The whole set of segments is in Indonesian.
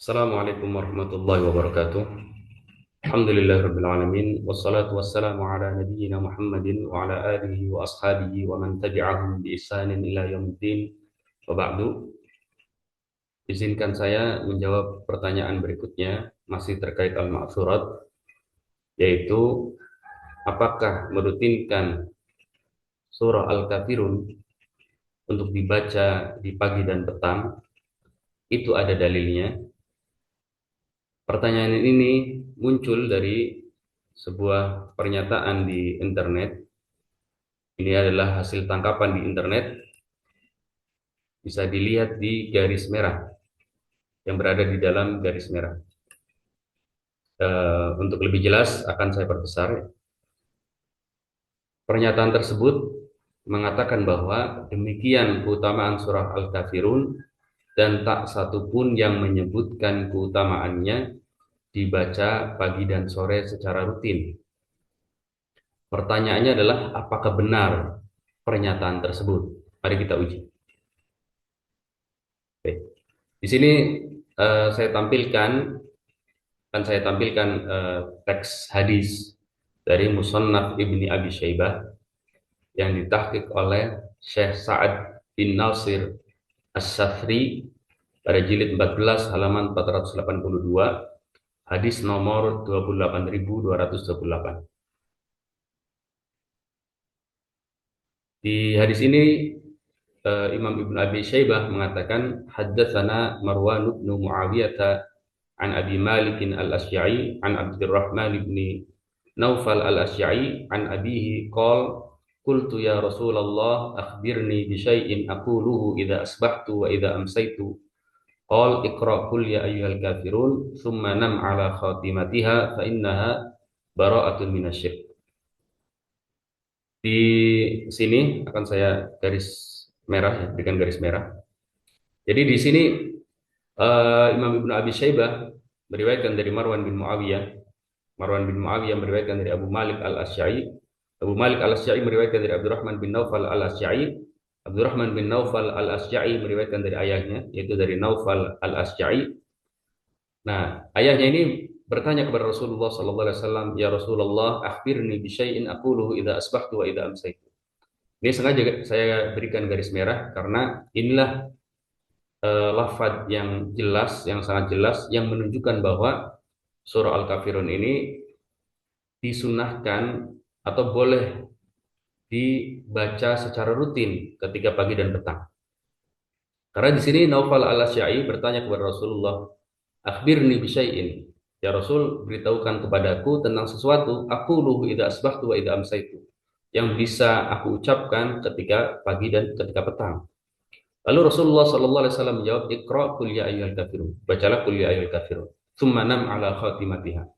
Assalamualaikum warahmatullahi wabarakatuh. Alhamdulillahirabbil alamin wassalatu wassalamu ala nabiyyina Muhammadin wa ala alihi wa ashabihi wa man tabi'ahum bi ihsanin ila yaumiddin. Wa ba'du. Izinkan saya menjawab pertanyaan berikutnya masih terkait al-ma'tsurat, yaitu apakah merutinkan surah Al-Kafirun untuk dibaca di pagi dan petang itu ada dalilnya. Pertanyaan ini muncul dari sebuah pernyataan di internet. Ini adalah hasil tangkapan di internet, bisa dilihat di garis merah yang berada di dalam garis merah. Untuk lebih jelas akan saya perbesar. Pernyataan tersebut mengatakan bahwa demikian keutamaan surah Al-Kafirun dan tak satu pun yang menyebutkan keutamaannya dibaca pagi dan sore secara rutin. Pertanyaannya adalah apakah benar pernyataan tersebut? Mari kita uji. Oke. Di sini saya tampilkan teks hadis dari Musannaf Ibni Abi Syaibah yang ditahqiq oleh Syekh Sa'ad bin Nasir As-Safri pada jilid 14 halaman 482, hadis nomor 28.228. Di hadis ini Imam Ibnu Abi Syaibah mengatakan haddatsana Marwan bin Muawiyah an Abi Malik al-Asy'ari an Abdurrahman bin Naufal al-Asy'ari an abihi qol qultu ya Rasulullah akhbirni bi syai'in aquluhu idza asbahtu wa idza amsaytu qal iqra qul ya ayyuhal kafirun thumma nam ala khatimatiha fa innaha bara'atun minasy. Di sini akan saya garis merah, ya, berikan garis merah. Jadi di sini Imam Ibnu Abi Syaibah meriwayatkan dari Marwan bin Muawiyah. Marwan bin Muawiyah meriwayatkan dari Abu Malik al-Asy'ari. Abu Malik al-Asy'ari meriwayatkan dari Abdurrahman bin Naufal al-Asy'ari. Abdurrahman bin Naufal al-Asy'ari meriwayatkan dari ayahnya, yaitu dari Naufal al-Asy'ari. Nah, ayahnya ini bertanya kepada Rasulullah sallallahu alaihi wasallam, "Ya Rasulullah, akhbirni bi syai'in aquluhu idza asbahtu wa idza amsaytu." Ini sengaja saya berikan garis merah karena inilah lafaz yang jelas, yang sangat jelas, yang menunjukkan bahwa surah Al-Kafirun ini disunahkan atau boleh dibaca secara rutin ketika pagi dan petang. Karena di sini Naufal al-Asy'ari bertanya kepada Rasulullah, "Akhbirni bisyai'in." Ya Rasul, beritahukan kepadaku tentang sesuatu, aku luhu idza asbahtu wa idza amsaitu, yang bisa aku ucapkan ketika pagi dan ketika petang. Lalu Rasulullah sallallahu alaihi wasallam menjawab, "Iqra qul ya ayyuhal kafirun." Bacalah qul ya ayyuhal kafirun. Tsumma nam ala khatimatiha.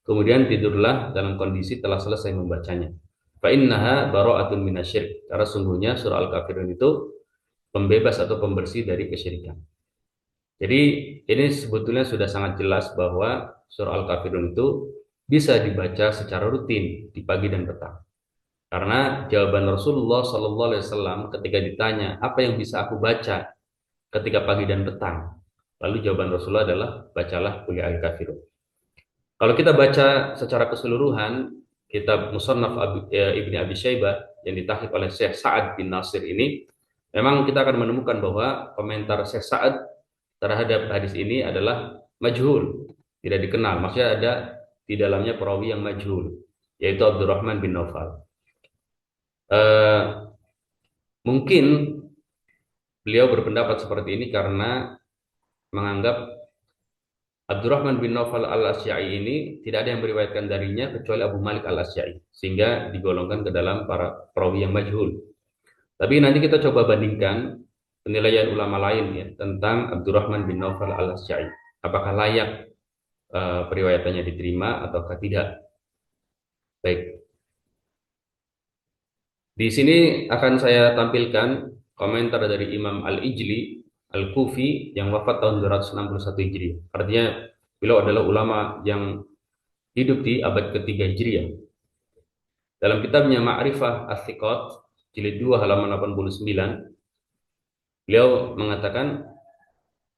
Kemudian tidurlah dalam kondisi telah selesai membacanya. Fa innaha bara'atun minasyirk. Karena sungguhnya surah Al-Kafirun itu pembebas atau pembersih dari kesyirikan. Jadi ini sebetulnya sudah sangat jelas bahwa surah Al-Kafirun itu bisa dibaca secara rutin di pagi dan petang. Karena jawaban Rasulullah Sallallahu Alaihi Wasallam ketika ditanya apa yang bisa aku baca ketika pagi dan petang, lalu jawaban Rasulullah adalah bacalah Qul ya ayyuhal kafirun. Kalau kita baca secara keseluruhan kitab Musannaf Ibni Abi Syaibah yang ditahqiq oleh Syekh Sa'ad bin Nasir ini, memang kita akan menemukan bahwa komentar Syekh Sa'ad terhadap hadis ini adalah majhul, tidak dikenal. Maksudnya ada di dalamnya perawi yang majhul, yaitu Abdurrahman bin Naufal. Mungkin beliau berpendapat seperti ini karena menganggap Abdurrahman bin Naufal al-Asy'ari ini tidak ada yang meriwayatkan darinya kecuali Abu Malik al-Asy'ari, sehingga digolongkan ke dalam para perawi yang majhul. Tapi nanti kita coba bandingkan penilaian ulama lain ya tentang Abdurrahman bin Naufal al-Asy'ari. Apakah layak periwayatannya diterima ataukah tidak? Baik. Di sini akan saya tampilkan komentar dari Imam Al-Ijli Al-Kufi yang wafat tahun 261 Hijriah. Artinya beliau adalah ulama yang hidup di abad ketiga Hijriah. Dalam kitabnya Ma'rifah As-Siqat jilid 2 halaman 89, beliau mengatakan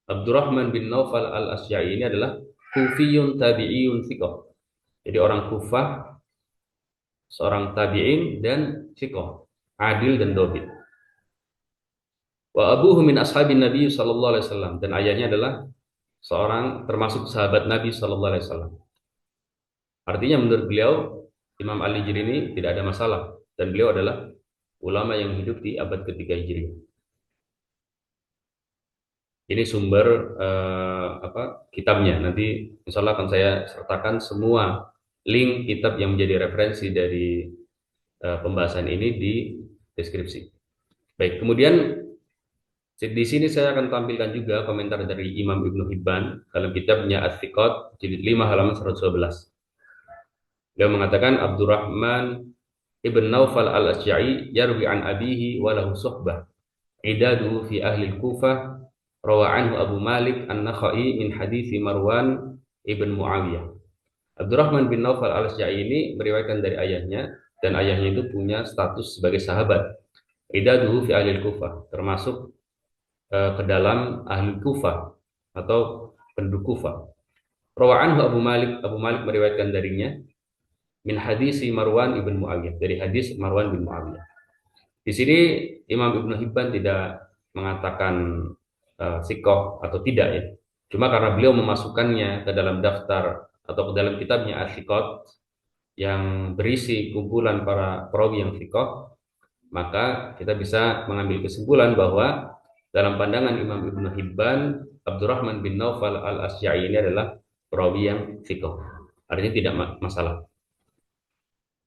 Abdurrahman bin Naufal al-Asya'i ini adalah Kufiyun tabi'iyun thiqah. Jadi orang Kufah, seorang tabi'in dan thiqah, adil dan dobit. Wa abuhu min ashabin Nabi sallallahu alaihi wasallam, dan ayahnya adalah seorang termasuk sahabat Nabi sallallahu alaihi wasallam. Artinya menurut beliau Imam Al-Hijri ini tidak ada masalah, dan beliau adalah ulama yang hidup di abad ketiga Hijriah. Ini sumber kitabnya. Nanti insya Allah akan saya sertakan semua link kitab yang menjadi referensi dari pembahasan ini di deskripsi. Baik, kemudian di sini saya akan tampilkan juga komentar dari Imam Ibnu Hibban dalam kitabnya Ats-Tsiqat jilid 5 halaman 112. Beliau mengatakan Abdurrahman ibn Naufal al-Asja'i yarwi an abihi wa lahu suhbah. Idadu fi ahli al-Kufah rawa anhu Abu Malik an-Nakhai min hadithi Marwan ibn Muawiyah. Abdurrahman bin Naufal al-Asja'i ini meriwayatkan dari ayahnya, dan ayahnya itu punya status sebagai sahabat. Idadu fi ahli al-Kufah, termasuk ke dalam ahli Kufah atau penduduk Kufah. Rawa anhu Abu Malik, Abu Malik meriwayatkan darinya min hadisi Marwan ibn Muawiyah, dari hadis Marwan bin Muawiyah. Di sini Imam Ibnu Hibban tidak mengatakan sikoh atau tidak ya. Cuma karena beliau memasukkannya ke dalam daftar atau ke dalam kitabnya Al-Thiqat yang berisi kumpulan para perawi yang sikoh, maka kita bisa mengambil kesimpulan bahwa dalam pandangan Imam Ibnu Hibban, Abdurrahman bin Naufal al-Asya'i ini adalah perawi yang sikoh. Artinya tidak masalah.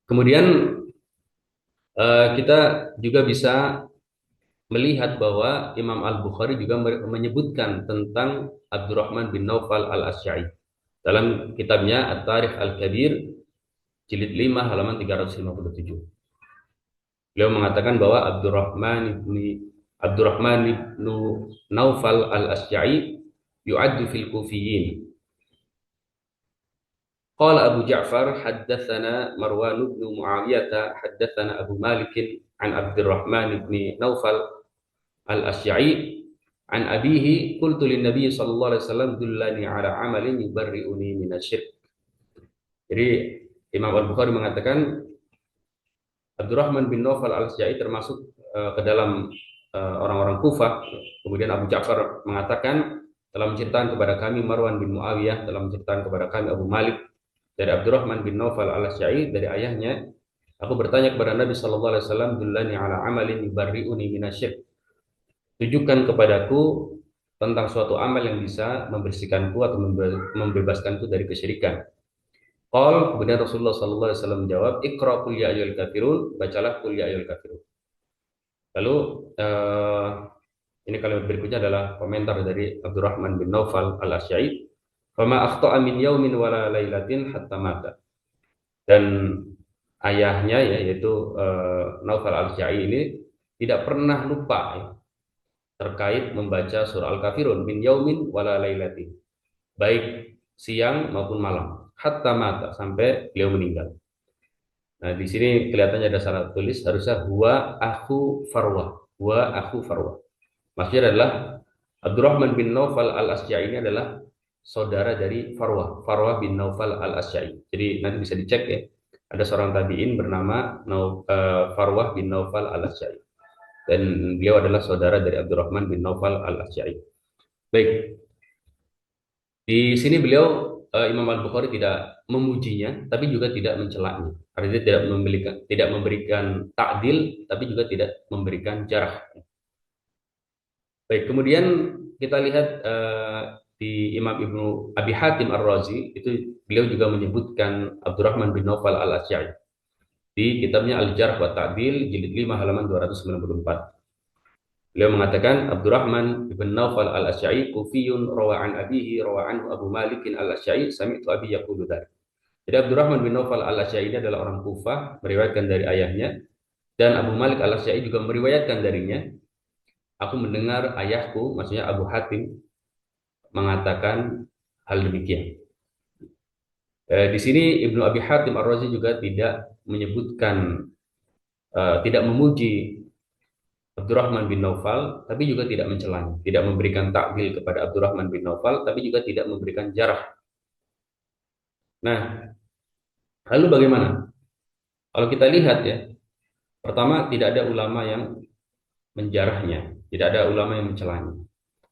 Kemudian kita juga bisa melihat bahwa Imam Al-Bukhari juga menyebutkan tentang Abdurrahman bin Naufal al-Asya'i dalam kitabnya At-Tarikh Al-Kabir jilid 5 halaman 357. Beliau mengatakan bahwa Abdurrahman bin Naufal al-Asya'i yu'addu fil Kufiyyin. Qala Abu Ja'far haddatsana Marwan bin Muawiyah haddatsana Abu Malik an Abdurrahman bin Naufal al-Asya'i an abihi qultu lin Nabi sallallahu alaihi wasallam dullani ala amalin yubarri'uni minasyirk. Jadi Imam Al-Bukhari mengatakan Abdurrahman bin Naufal al-Asya'i termasuk ke dalam orang-orang Kufah. Kemudian Abu Ja'far mengatakan telah menceritakan kepada kami Marwan bin Muawiyah, telah menceritakan kepada kami Abu Malik dari Abdurrahman bin Naufal al-Asya'i dari ayahnya. Aku bertanya kepada Nabi sallallahu alaihi wasallam dullani ala amalin yubarri'uni minasyirk. Tunjukkan kepadaku tentang suatu amal yang bisa membersihkanku atau membebaskanku dari kesyirikan. Kemudian Rasulullah sallallahu alaihi wasallam menjawab, Iqra qul ya ayyuhal kafirun, bacalah qul ya ayyuhal kafirun. Lalu ini kalimat berikutnya adalah komentar dari Abdurrahman bin Naufal al-Asya'i. Fama akhta'a min yaumin wala lailatin hatta mata. Dan ayahnya yaitu Naufal al-Asya'i ini tidak pernah lupa ya, terkait membaca surah Al-Kafirun min yaumin wala lailatin, baik siang maupun malam, hatta mata, sampai beliau meninggal. Nah, di sini kelihatannya ada salah tulis, harusnya huwa akhu Farwah, huwa akhu Farwah. Maksudnya adalah Abdurrahman bin Naufal al-Asya'i ini adalah saudara dari Farwah, Farwah bin Naufal al-Asya'i. Jadi nanti bisa dicek ya, ada seorang tabi'in bernama Farwah bin Naufal al-Asya'i, dan beliau adalah saudara dari Abdurrahman bin Naufal al-Asya'i. Baik, di sini beliau Imam Al-Bukhari tidak memujinya, tapi juga tidak mencelaknya. Artinya tidak memberikan ta'dil, tapi juga tidak memberikan jarah. Baik, kemudian kita lihat di Imam Ibnu Abi Hatim Ar-Razi, itu beliau juga menyebutkan Abdurrahman bin Naufal al-Asya'i di kitabnya Al-Jarh wa Ta'dil jilid 5 halaman 294. Beliau mengatakan Abdurrahman bin Naufal al-Asya'i kufiyun rawa an abihi rawa anhu Abu Malik al-Asya'i sami'tu abi yaqulu dzalik. Jadi Abdurrahman bin Naufal al-Asya'i ini adalah orang Kufah, meriwayatkan dari ayahnya, dan Abu Malik al-Asya'i juga meriwayatkan darinya. Aku mendengar ayahku, maksudnya Abu Hatim, mengatakan hal demikian. Di sini Ibnu Abi Hatim Ar-Razi juga tidak menyebutkan, tidak memuji Abdurrahman bin Naufal, tapi juga tidak mencelanya, tidak memberikan takdil kepada Abdurrahman bin Naufal, tapi juga tidak memberikan jarah. Nah, lalu bagaimana? Kalau kita lihat ya, pertama tidak ada ulama yang menjarahnya, tidak ada ulama yang mencelanya,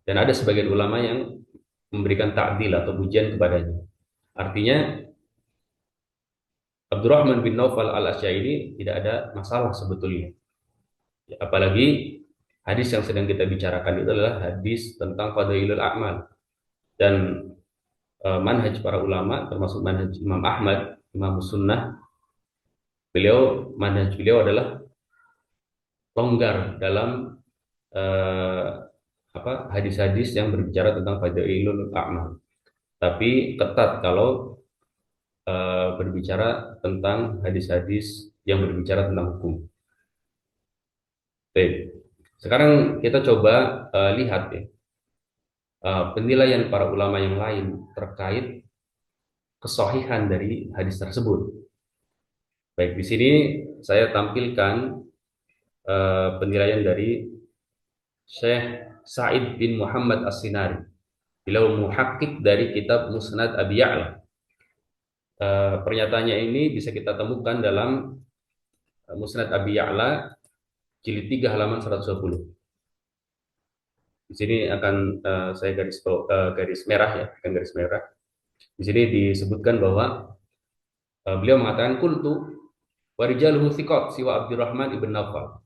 dan ada sebagian ulama yang memberikan takdil atau pujian kepadanya. Artinya Abdurrahman bin Naufal al-Asy'ari tidak ada masalah sebetulnya. Ya, apalagi hadis yang sedang kita bicarakan itu adalah hadis tentang fadailul a'mal, dan manhaj para ulama termasuk manhaj Imam Ahmad, Imam Sunnah, manhaj beliau adalah longgar dalam eh, hadis-hadis yang berbicara tentang fadailul a'mal, tapi ketat kalau berbicara tentang hadis-hadis yang berbicara tentang hukum. Baik. Sekarang kita coba lihat ya, penilaian para ulama yang lain terkait kesohihan dari hadis tersebut. Baik, di sini saya tampilkan penilaian dari Syekh Sa'id bin Muhammad As-Sinari. Beliau muhakkik dari kitab Musnad Abi Ya'la. Pernyataannya ini bisa kita temukan dalam Musnad Abi Ya'la jilid 3 halaman 120. Di sini akan saya garis merah ya, bukan garis merah. Di sini disebutkan bahwa beliau mengatakan kultu warijaluhu thiqat siwa Abdurrahman ibn Naufal.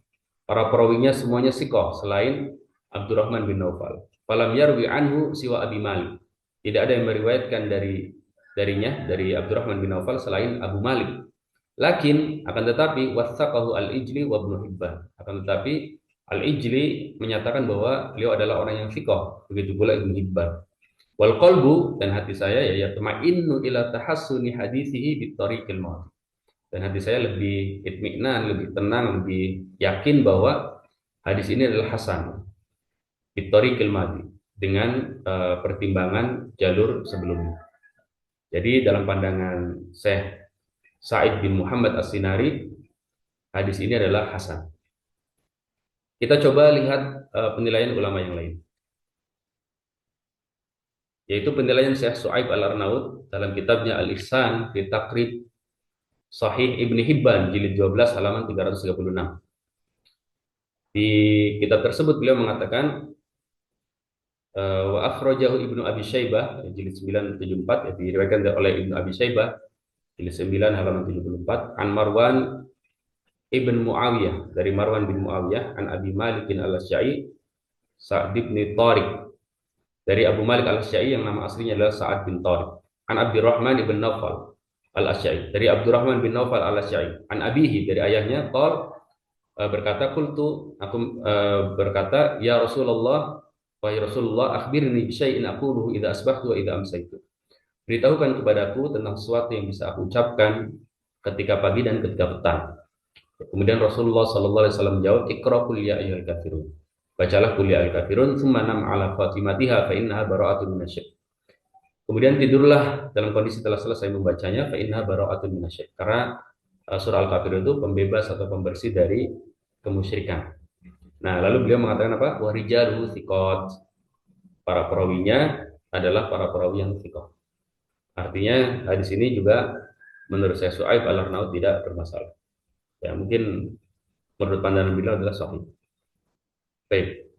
Para perawinya semuanya thiqah selain Abdurrahman bin Naufal. Falam yarwi anhu siwa Abi Malik. Tidak ada yang meriwayatkan dari Abdurrahman bin Naufal selain Abu Malik. Lakin akan tetapi wathaqahu al-Ijli wa Ibnu Hibban. Akan tetapi al-Ijli menyatakan bahwa beliau adalah orang yang thiqah. Begitu pula Ibnu Hibban. Wal qalbu, dan hati saya ya yatma'innu ila tahassuni hadisihi bitariqil madhi. Dan hati saya lebih itminan, lebih tenang, lebih yakin bahwa hadis ini adalah hasan bitariqil madhi, dengan pertimbangan jalur sebelumnya. Jadi dalam pandangan Syekh Sa'id bin Muhammad As-Sinari, hadis ini adalah hasan. Kita coba lihat penilaian ulama yang lain, yaitu penilaian Syekh Su'aib Al-Arnaud dalam kitabnya Al-Ihsan fi Taqrib Sahih Ibni Hibban jilid 12 halaman 336. Di kitab tersebut beliau mengatakan wa akhrajahu Ibnu Abi Syaibah jilid 974, ya, diriwayatkan oleh Ibnu Abi Syaibah jilid 9 halaman 74 an Marwan Ibn Muawiyah, dari Marwan bin Muawiyah, an Abi Malik al-Asy'ari Sa'd bin Tariq, dari Abu Malik al-Asy'ari yang nama aslinya adalah Sa'ad bin Tariq, an Abdurrahman ibn Naufal al-Asy'ari, dari Abdurrahman bin Naufal al-Asy'ari, an abihi, dari ayahnya, qol, berkata, qultu, aku berkata, ya Rasulullah, wahai Rasulullah, akhbirni bi syai'in aquluhu idza asbahtu wa idza amsaytu. Beritahukan kepadaku tentang sesuatu yang bisa aku ucapkan ketika pagi dan ketika petang. Kemudian Rasulullah sallallahu alaihi wasallam menjawab, Iqra qul ya ayyuhal kafirun. Bacalah qul ya ayyuhal kafirun, tsumma nam ala fatimatiha fa innaha bara'atun minasy. Kemudian tidurlah dalam kondisi telah selesai membacanya, fa innaha bara'atun minasy. Karena surah Al-Kafirun itu pembebas atau pembersih dari kemusyrikan. Nah, lalu beliau mengatakan apa? Wa rijaluhu thiqat. Para perawinya adalah para perawi yang thiqah. Artinya hadis ini juga menurut saya Su'aib Al-Arnaud tidak bermasalah. Ya, mungkin menurut pandangan beliau adalah sahih. Baik.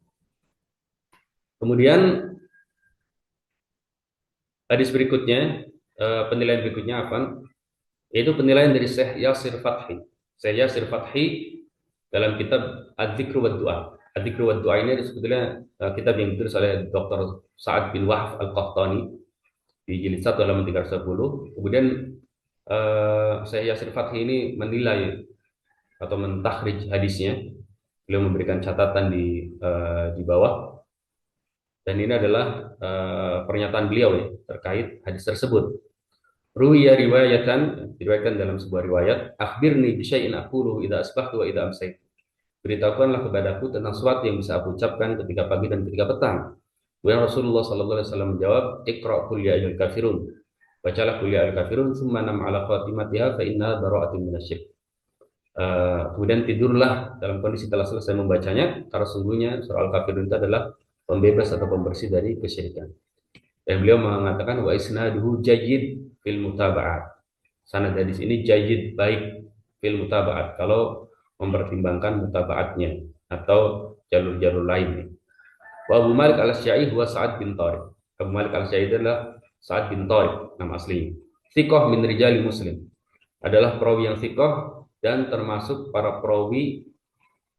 Kemudian hadis berikutnya, penilaian berikutnya apa? Yaitu penilaian dari Syekh Yasir Fathi. Syekh Yasir Fathi dalam kitab Ad-Dzikr wa Du'a. Ad-Dzikr wa Du'a ini sebetulnya kitab yang ditulis oleh Dr. Sa'ad bin Wahab Al-Qahtani di jilid 1 halaman 310. Kemudian Syekh Yasir Fathi ini menilai atau mentakhrij hadisnya. Beliau memberikan catatan di bawah, dan ini adalah pernyataan beliau ya, terkait hadis tersebut. Ruwiya riwayatan, diriwayatkan dalam sebuah riwayat, akhbirni bi syai'in aqulu idza asbahtu wa idza amsaytu. Beritahukanlah kepadaku tentang sesuatu yang bisa aku ucapkan ketika pagi dan ketika petang. Kemudian Rasulullah sallallahu alaihi wasallam menjawab, Iqra qul ya ayyuhal kafirun. Bacalah qul ya ayyuhal kafirun, tsumma nam ala khatimatiha fa inna bara'atun minasy. Kemudian tidurlah dalam kondisi telah selesai membacanya, karena sungguhnya surah Al-Kafirun itu adalah pembebas atau pembersih dari kesyirikan. Dan beliau mengatakan wa isnaduhu jayyid fil mutaba'at. Sanad hadis ini jayyid, baik, fil mutaba'at, kalau mempertimbangkan mutaba'atnya atau jalur-jalur lainnya. Wa Abu Malik al-Asy'ari huwa Sa'ad bin Tariq. Abu Malik al-Asy'ari adalah Sa'ad bin Tariq, nama aslinya. Thiqah min rijali Muslim. Adalah perawi yang thiqah dan termasuk para perawi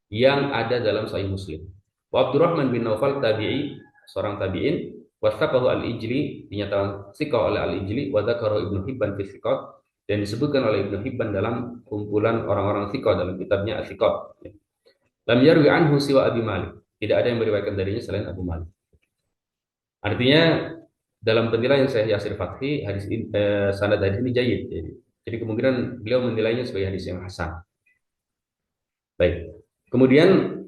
yang ada dalam Sahih Muslim. Wa Abdurrahman bin Naufal tabi'i, seorang tabi'in, wasaqahu al-Ijli, dinyatakan thiqah oleh al-Ijli, wa dzakara Ibnu Hibban fi thiqat, dan disebutkan oleh Ibnu Hibban dalam kumpulan orang-orang thiqah dalam kitabnya Al-Thiqat. Lam yarwi anhu siwa Abi Malik. Tidak ada yang meriwayatkan darinya selain Abu Malik. Artinya dalam penilaian Syekh Yasir Fathi, hadis ini, sanad hadis ini jayyid. Jadi kemungkinan beliau menilainya sebagai hadis yang hasan. Baik. Kemudian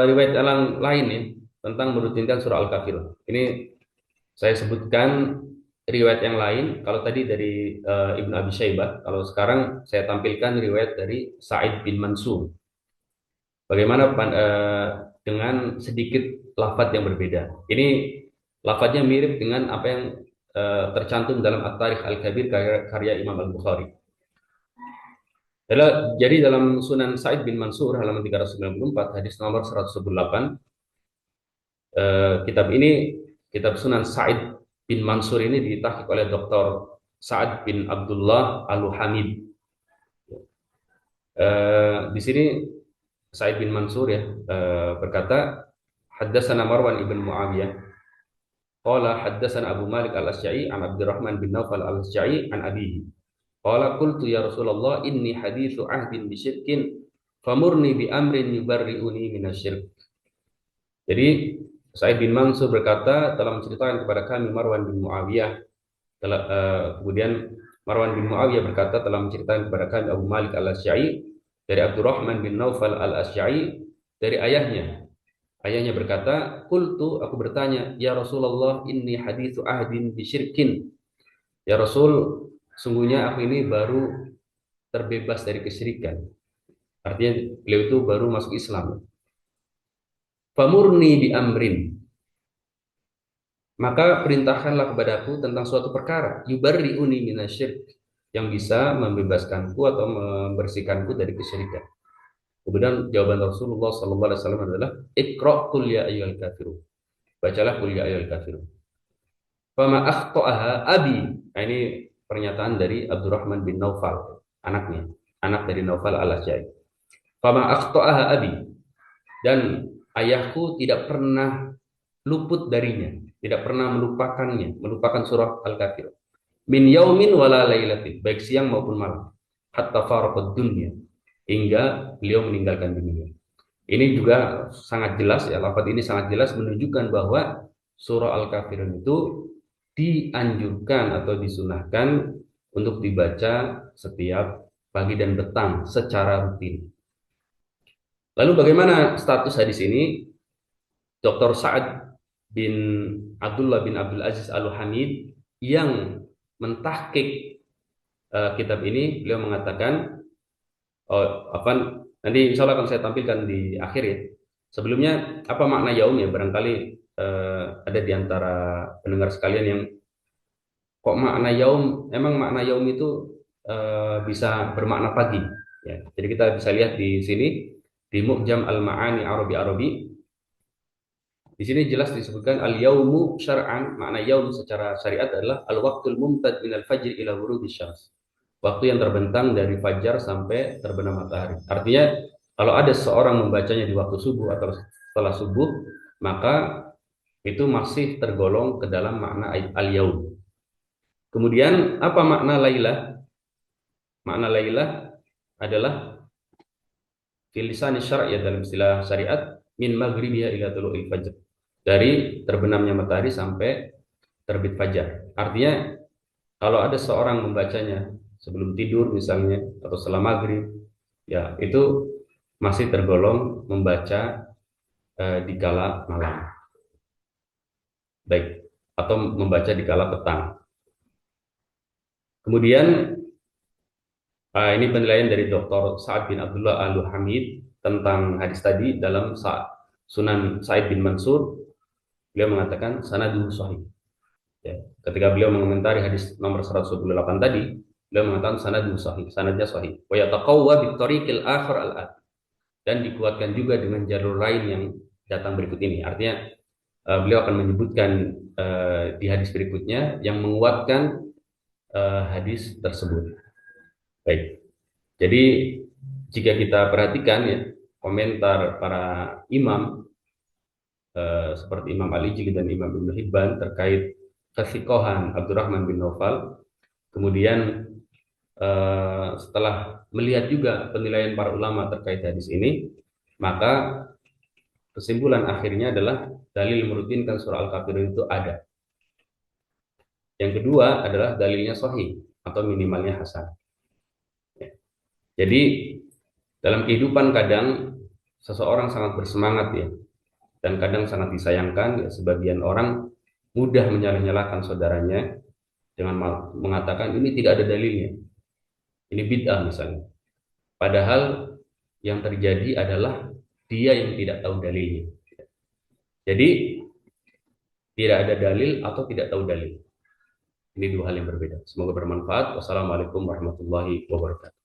riwayat yang lain nih tentang merutinkan surah Al-Kafirun. Ini saya sebutkan riwayat yang lain. Kalau tadi dari Ibnu Abi Syaibah, kalau sekarang saya tampilkan riwayat dari Sa'id bin Mansur. Bagaimana dengan sedikit lafaz yang berbeda. Ini lafaznya mirip dengan apa yang tercantum dalam At-Tarikh Al-Kabir karya Imam Al-Bukhari. Jadi dalam Sunan Sa'id bin Mansur halaman 394 hadis nomor 118, kitab ini, kitab Sunan Sa'id bin Mansur ini ditahqiq oleh Dr. Sa'ad bin Abdullah Al-Hamid. Di sini Sa'id bin Mansur ya berkata, haddatsana Marwan ibn Muawiyah qala haddatsana Abu Malik al-Asy'ari an Abdurrahman bin Naufal al-Asy'ari an abihi qala qultu ya Rasulullah inni haditsu ahdin bi syirkin famurni bi amrin yubarri'uni minasyirk. Jadi Sa'id bin Mansur berkata, telah menceritakan kepada kami Marwan bin Muawiyah, kemudian Marwan bin Muawiyah berkata telah menceritakan kepada kami Abu Malik al-Asy'ari dari Abdurrahman bin Naufal al-Asy'ari dari ayahnya. Ayahnya berkata, "Qultu, aku bertanya, ya Rasulullah, inni haditsu ahdin bisyirkin." Ya Rasul, sungguhnya aku ini baru terbebas dari kesyirikan. Artinya beliau itu baru masuk Islam. Famurni bi amrin. Maka perintahkanlah kepadaku tentang suatu perkara, yubarri'uni minasyirk, yang bisa membebaskanku atau membersihkanku dari kesyirikan. Kemudian jawaban Rasulullah SAW adalah Iqra' qul ya ayyuhal kafirun. Bacalah qul ya ayyuhal kafirun. Fama akhta'aha abi. Nah, ini pernyataan dari Abdurrahman bin Naufal, anaknya, anak dari Naufal al-Asy'ari. Fama akhta'aha abi. Dan ayahku tidak pernah luput darinya, tidak pernah melupakan surah Al-Kafirun. Min yaumin wala lailatin, baik siang maupun malam. Hatta faraqad dunya, hingga beliau meninggalkan dunia. Ini juga sangat jelas ya, lafaz ini sangat jelas menunjukkan bahwa surah Al-Kafirun itu dianjurkan atau disunahkan untuk dibaca setiap pagi dan petang secara rutin. Lalu bagaimana status hadis ini? Dr. Sa'ad bin Abdullah bin Abdul Aziz Al-Hamid yang mentahqiq kitab ini, beliau mengatakan, nanti insya Allah akan saya tampilkan di akhir ya. Sebelumnya, apa makna yaum ya? Barangkali ada di antara pendengar sekalian yang kok makna yaum, emang makna yaum itu bisa bermakna pagi. Ya. Jadi kita bisa lihat di sini, di Mu'jam Al-Ma'ani Arabi. Di sini jelas disebutkan al-yaumu syar'an, makna yaum secara syariat adalah al-waqtul mumtad min al-fajr ila ghurubisy syams. Waktu yang terbentang dari fajar sampai terbenam matahari. Artinya kalau ada seorang membacanya di waktu subuh atau setelah subuh, maka itu masih tergolong ke dalam makna al-yaum. Kemudian apa makna lailah? Makna lailah adalah fil lisan syar'i, dalam istilah syariat, min maghribiha ila tulu'il fajr, dari terbenamnya matahari sampai terbit fajar. Artinya kalau ada seorang membacanya sebelum tidur misalnya atau setelah maghrib, ya itu masih tergolong membaca di kala malam, baik, atau membaca di kala petang. Kemudian Ini penilaian dari Dr. Sa'ad bin Abdullah Al-Hamid tentang hadis tadi dalam Sunan Sa'id bin Mansur. Beliau mengatakan sanaduhu sahih. Ya. Ketika beliau mengomentari hadis nomor 128 tadi, beliau mengatakan sanaduhu sahih, sanadnya sahih. Wa yataqawwa bitariqil akhar al-ati. Dan dikuatkan juga dengan jalur lain yang datang berikut ini. Artinya beliau akan menyebutkan di hadis berikutnya yang menguatkan hadis tersebut. Baik. Jadi jika kita perhatikan ya komentar para imam seperti Imam Al-Ijli dan Imam Ibnu Hibban terkait kesikohan Abdurrahman bin Naufal, kemudian setelah melihat juga penilaian para ulama terkait hadis ini, maka kesimpulan akhirnya adalah dalil merutinkan surah Al-Kafirun itu ada. Yang kedua adalah dalilnya sahih atau minimalnya hasan. Jadi dalam kehidupan kadang seseorang sangat bersemangat ya, dan kadang sangat disayangkan ya, sebagian orang mudah menyalah-nyalahkan saudaranya dengan mengatakan ini tidak ada dalilnya, ini bid'ah misalnya. Padahal yang terjadi adalah dia yang tidak tahu dalilnya. Jadi tidak ada dalil atau tidak tahu dalil. Ini dua hal yang berbeda. Semoga bermanfaat. Wassalamualaikum warahmatullahi wabarakatuh.